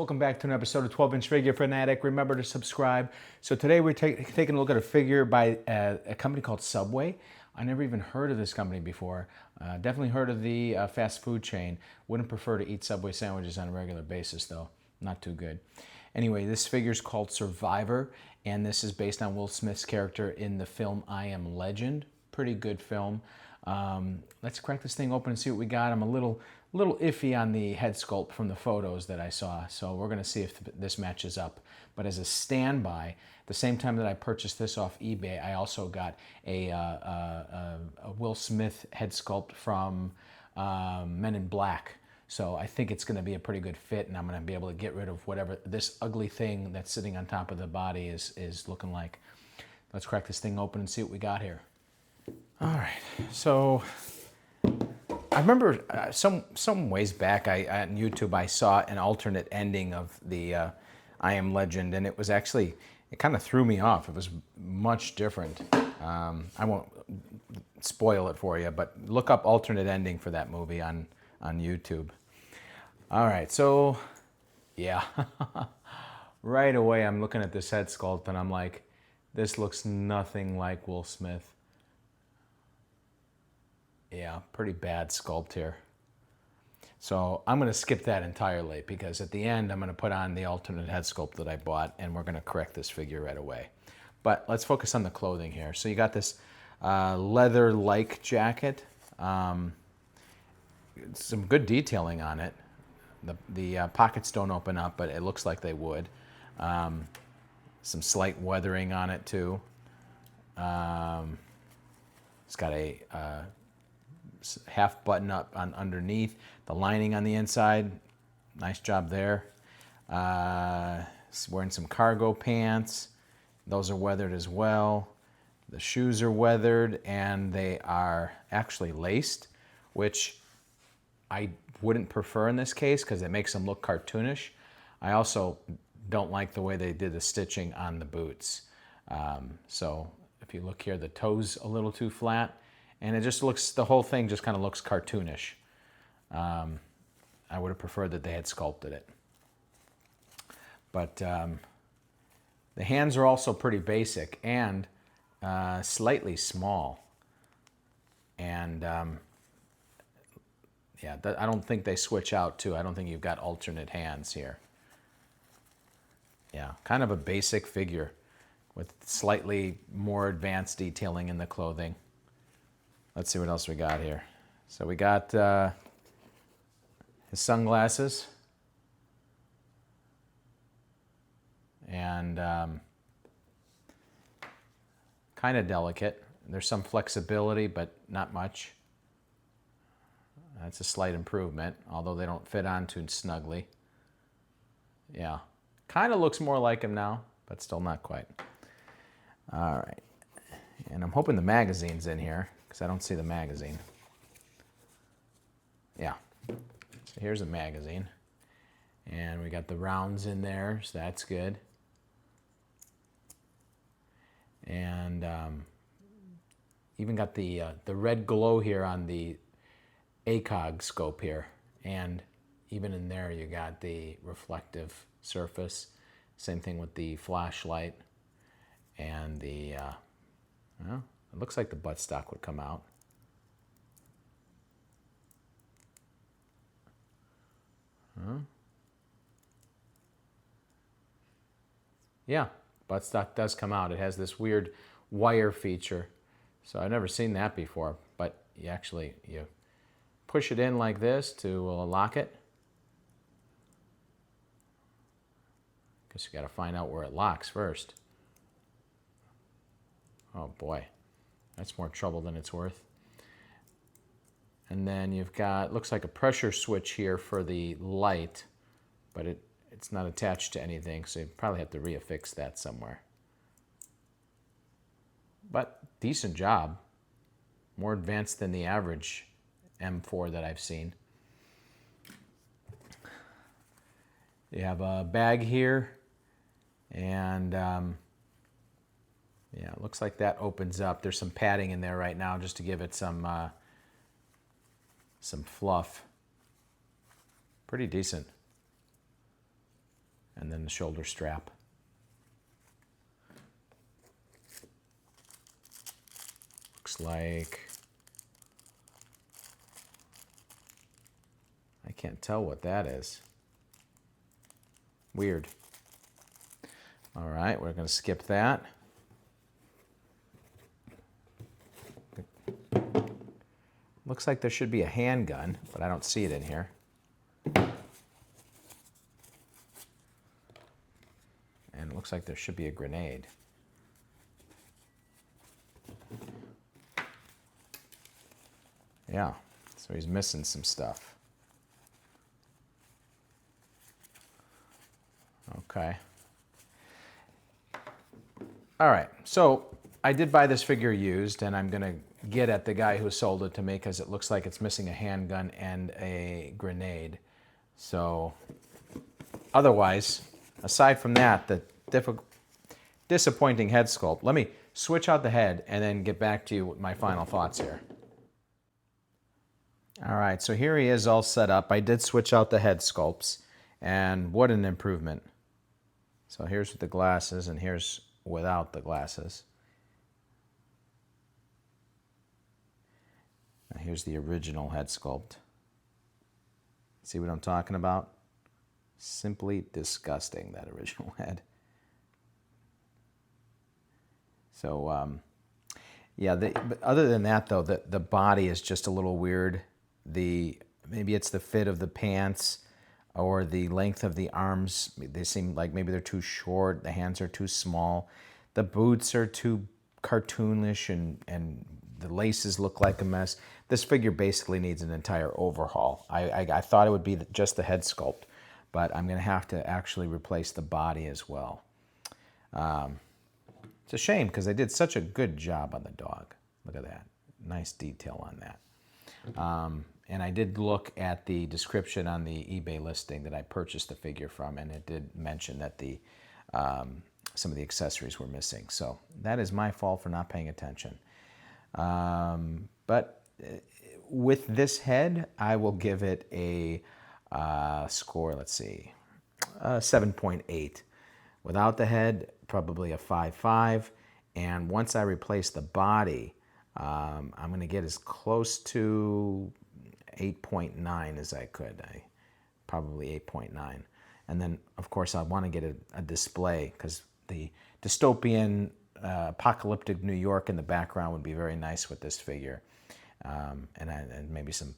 welcome back to an episode of 12-Inch Figure Fanatic. Remember to subscribe. So today we're taking a look at a figure by a company called Subway. I never even heard of this company before. Definitely heard of the fast food chain. Wouldn't prefer to eat Subway sandwiches on a regular basis though. Not too good. Anyway, this figure is called Survivor, and this is based on Will Smith's character in the film I Am Legend. Pretty good film. Let's crack this thing open and see what we got. I'm a little iffy on the head sculpt from the photos that I saw, so we're going to see if this matches up. But as a standby, the same time that I purchased this off eBay, I also got a Will Smith head sculpt from Men in Black. So I think it's going to be a pretty good fit, and I'm going to be able to get rid of whatever this ugly thing that's sitting on top of the body is looking like. Let's crack this thing open and see what we got here. All right, so I remember some ways back on YouTube I saw an alternate ending of the I Am Legend, and it was actually, it kind of threw me off. It was much different. I won't spoil it for you, but look up alternate ending for that movie on YouTube. All right, so yeah, right away I'm looking at this head sculpt and I'm like, this looks nothing like Will Smith. Yeah, pretty bad sculpt here. So I'm going to skip that entirely because at the end I'm going to put on the alternate head sculpt that I bought and we're going to correct this figure right away. But let's focus on the clothing here. So you got this leather-like jacket. Some good detailing on it. The pockets don't open up, but it looks like they would. Some slight weathering on it too. It's got a half button up on underneath, the lining on the inside, nice job there. Wearing some cargo pants, those are weathered as well. The shoes are weathered and they are actually laced, which I wouldn't prefer in this case because it makes them look cartoonish. I also don't like the way they did the stitching on the boots. So if you look here, the toe's a little too flat. And it just looks, the whole thing just kind of looks cartoonish. I would have preferred that they had sculpted it. But the hands are also pretty basic and slightly small. And yeah, I don't think they switch out too. I don't think you've got alternate hands here. Yeah, kind of a basic figure with slightly more advanced detailing in the clothing. Let's see what else we got here. So we got his sunglasses. And kind of delicate. There's some flexibility, but not much. That's a slight improvement, although they don't fit on too snugly. Yeah, kind of looks more like him now, but still not quite. All right, and I'm hoping the magazine's in here, because I don't see the magazine. Yeah, so here's a magazine. And we got the rounds in there, so that's good. And even got the red glow here on the ACOG scope here. And even in there you got the reflective surface. Same thing with the flashlight. And the, well, it looks like the buttstock would come out. Huh? Yeah, buttstock does come out. It has this weird wire feature. So I've never seen that before, but you push it in like this to lock it. Guess you got to find out where it locks first. Oh boy, that's more trouble than it's worth. And then you've got, looks like a pressure switch here for the light, but it's not attached to anything, so you probably have to reaffix that somewhere. But decent job. More advanced than the average M4 that I've seen. You have a bag here, and yeah, it looks like that opens up. There's some padding in there right now just to give it some fluff. Pretty decent. and then the shoulder strap. Looks like, I can't tell what that is. Weird. All right, we're going to skip that. Looks like there should be a handgun, but I don't see it in here. And it looks like there should be a grenade. Yeah, so he's missing some stuff. Okay. All right, so I did buy this figure used, and I'm going to get at the guy who sold it to me because it looks like it's missing a handgun and a grenade. So otherwise, aside from that, the disappointing head sculpt. Let me switch out the head and then get back to you with my final thoughts here. All right, so here he is all set up. I did switch out the head sculpts, and what an improvement. So here's with the glasses, and here's without the glasses. Now here's the original head sculpt. See what I'm talking about? Simply disgusting, that original head. So, yeah, but other than that, though, the body is just a little weird. Maybe it's the fit of the pants or the length of the arms. They seem like maybe they're too short. The hands are too small. The boots are too cartoonish, and the laces look like a mess. This figure basically needs an entire overhaul. I thought it would be just the head sculpt, but I'm going to have to actually replace the body as well. It's a shame because they did such a good job on the dog. Look at that. Nice detail on that. And I did look at the description on the eBay listing that I purchased the figure from, and it did mention that some of the accessories were missing. So that is my fault for not paying attention. But with this head, I will give it a score, let's see, 7.8. Without the head, probably a 5.5. And once I replace the body, I'm going to get as close to 8.9 as I could. Probably 8.9. And then, of course, I want to get a display because the dystopian apocalyptic New York in the background would be very nice with this figure. And maybe some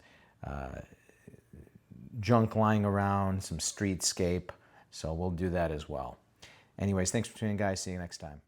junk lying around, some streetscape. So we'll do that as well. Anyways, thanks for tuning in, guys. See you next time.